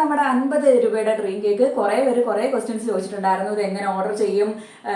നമ്മുടെ 50 രൂപയുടെ dream cake കുറേ പേര് കുറേ ക്വസ്റ്റ്യൻസ് ചോദിച്ചിട്ടുണ്ടായിരുന്നു. ഇത് എങ്ങനെ ഓർഡർ ചെയ്യും,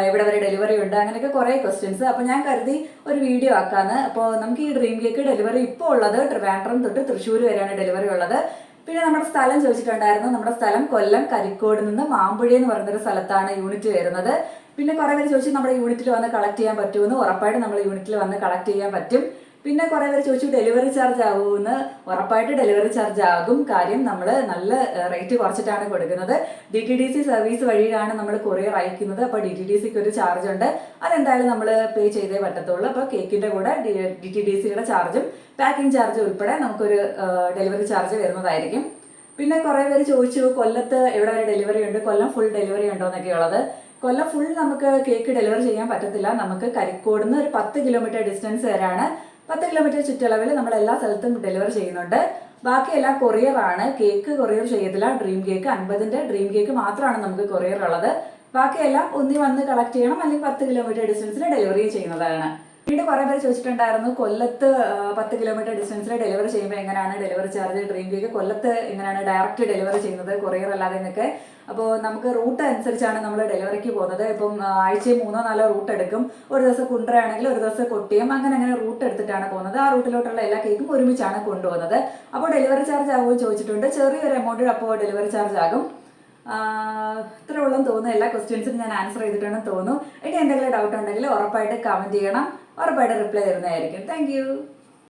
ഇവിടെ വരെ ഡെലിവറി ഉണ്ട്, അങ്ങനെയൊക്കെ കുറേ ക്വസ്റ്റ്യൻസ്. അപ്പോൾ ഞാൻ കരുതി ഒരു വീഡിയോ ആക്കാന്ന്. അപ്പോൾ നമുക്ക് ഈ ഡ്രീം കേക്ക് ഡെലിവറി ഇപ്പോൾ ഉള്ളത് ട്രിവാൻഡ്രം തൊട്ട് തൃശ്ശൂർ വരെയാണ് ഡെലിവറി ഉള്ളത്. പിന്നെ നമ്മുടെ സ്ഥലം ചോദിച്ചിട്ടുണ്ടായിരുന്നു. നമ്മുടെ സ്ഥലം കൊല്ലം കരിക്കോട് നിന്ന് മാമ്പുഴ എന്ന് പറയുന്നൊരു സ്ഥലത്താണ് യൂണിറ്റ് വരുന്നത്. പിന്നെ കുറേ പേര് ചോദിച്ചു നമ്മുടെ യൂണിറ്റിൽ വന്ന് കളക്ട് ചെയ്യാൻ പറ്റുമെന്ന്. ഉറപ്പായിട്ട് നമ്മൾ യൂണിറ്റിൽ വന്ന് കളക്ട് ചെയ്യാൻ പറ്റും. പിന്നെ കുറേ പേര് ചോദിച്ചു ഡെലിവറി ചാർജ് ആകുമെന്ന്. ഉറപ്പായിട്ട് ഡെലിവറി ചാർജ് ആകും. കാര്യം നമ്മൾ നല്ല റേറ്റ് കുറച്ചിട്ടാണ് കൊടുക്കുന്നത്. DTDC സർവീസ് വഴിയാണ് നമ്മൾ കൊറിയർ അയക്കുന്നത്. അപ്പോൾ DTDCക്ക് ഒരു ചാർജ് ഉണ്ട്, അതെന്തായാലും നമ്മൾ പേ ചെയ്തേ പറ്റത്തുള്ളൂ. അപ്പോൾ കേക്കിൻ്റെ കൂടെ DTDCയുടെ ചാർജും പാക്കിംഗ് ചാർജും ഉൾപ്പെടെ നമുക്കൊരു ഡെലിവറി ചാർജ് വരുന്നതായിരിക്കും. പിന്നെ കുറേ പേര് ചോദിച്ചു കൊല്ലത്ത് എവിടെ വരെ ഡെലിവറി ഉണ്ട്, കൊല്ലം ഫുൾ ഡെലിവറി ഉണ്ടോ എന്നൊക്കെ ഉള്ളത്. കൊല്ലം ഫുൾ നമുക്ക് കേക്ക് ഡെലിവറി ചെയ്യാൻ പറ്റത്തില്ല. നമുക്ക് കരിക്കോട് നിന്ന് ഒരു 10 കിലോമീറ്റർ ഡിസ്റ്റൻസ് വരെയാണ്. 10 കിലോമീറ്റർ ചുറ്റളവിൽ നമ്മൾ എല്ലാ സ്ഥലത്തും ഡെലിവർ ചെയ്യുന്നുണ്ട്. ബാക്കിയെല്ലാം കൊറിയർ ആണ്. കേക്ക് കൊറിയർ ചെയ്യത്തില്ല. ഡ്രീം കേക്ക് 50ന്റെ ഡ്രീം കേക്ക് മാത്രമാണ് നമുക്ക് കൊറിയർ ഉള്ളത്. ബാക്കിയെല്ലാം ഒന്നി വന്ന് കളക്ട് ചെയ്യണം, അല്ലെങ്കിൽ 10 കിലോമീറ്റർ ഡിസ്റ്റൻസിൽ ഡെലിവറി ചെയ്യുന്നതാണ്. വീണ്ടും കുറേ പേര് ചോദിച്ചിട്ടുണ്ടായിരുന്നു കൊല്ലത്ത് 10 കിലോമീറ്റർ ഡിസ്റ്റൻസിൽ ഡെലിവറി ചെയ്യുമ്പോൾ എങ്ങനെയാണ് ഡെലിവറി ചാർജ്, ഡ്രീം കേക്ക് കൊല്ലത്ത് എങ്ങനെയാണ് ഡയറക്റ്റ് ഡെലിവറി ചെയ്യുന്നത് കൊറിയർ അല്ലാതെ എന്നൊക്കെ. അപ്പോൾ നമുക്ക് റൂട്ട് അനുസരിച്ചാണ് നമ്മൾ ഡെലിവറിക്ക് പോകുന്നത്. ഇപ്പം ആഴ്ചയിൽ 3-4 റൂട്ട് എടുക്കും. ഒരു ദിവസം കുണ്ട്ര ആണെങ്കിൽ ഒരു ദിവസം കൊട്ടിയം, അങ്ങനെ റൂട്ട് എടുത്തിട്ടാണ് പോകുന്നത്. ആ റൂട്ടിലോട്ടുള്ള എല്ലാ കേക്കും ഒരുമിച്ചാണ് കൊണ്ടുപോകുന്നത്. അപ്പോൾ ഡെലിവറി ചാർജ് ആകുമോ ചോദിച്ചിട്ടുണ്ട്. ചെറിയൊരു എമൗണ്ട് അപ്പോൾ ഡെലിവറി ചാർജ് ആകും. ഇത്ര ഉള്ളെന്ന് തോന്നുന്നു. എല്ലാ ക്വസ്റ്റ്യൻസിനും ഞാൻ ആൻസർ ചെയ്തിട്ടുണ്ടെന്ന് തോന്നുന്നു. ഇനി എന്തെങ്കിലും ഡൗട്ട് ഉണ്ടെങ്കിൽ ഉറപ്പായിട്ട് കമൻറ്റ് ചെയ്യണം. ഉറപ്പായിട്ട് റിപ്ലൈ തരുന്നതായിരിക്കും. താങ്ക്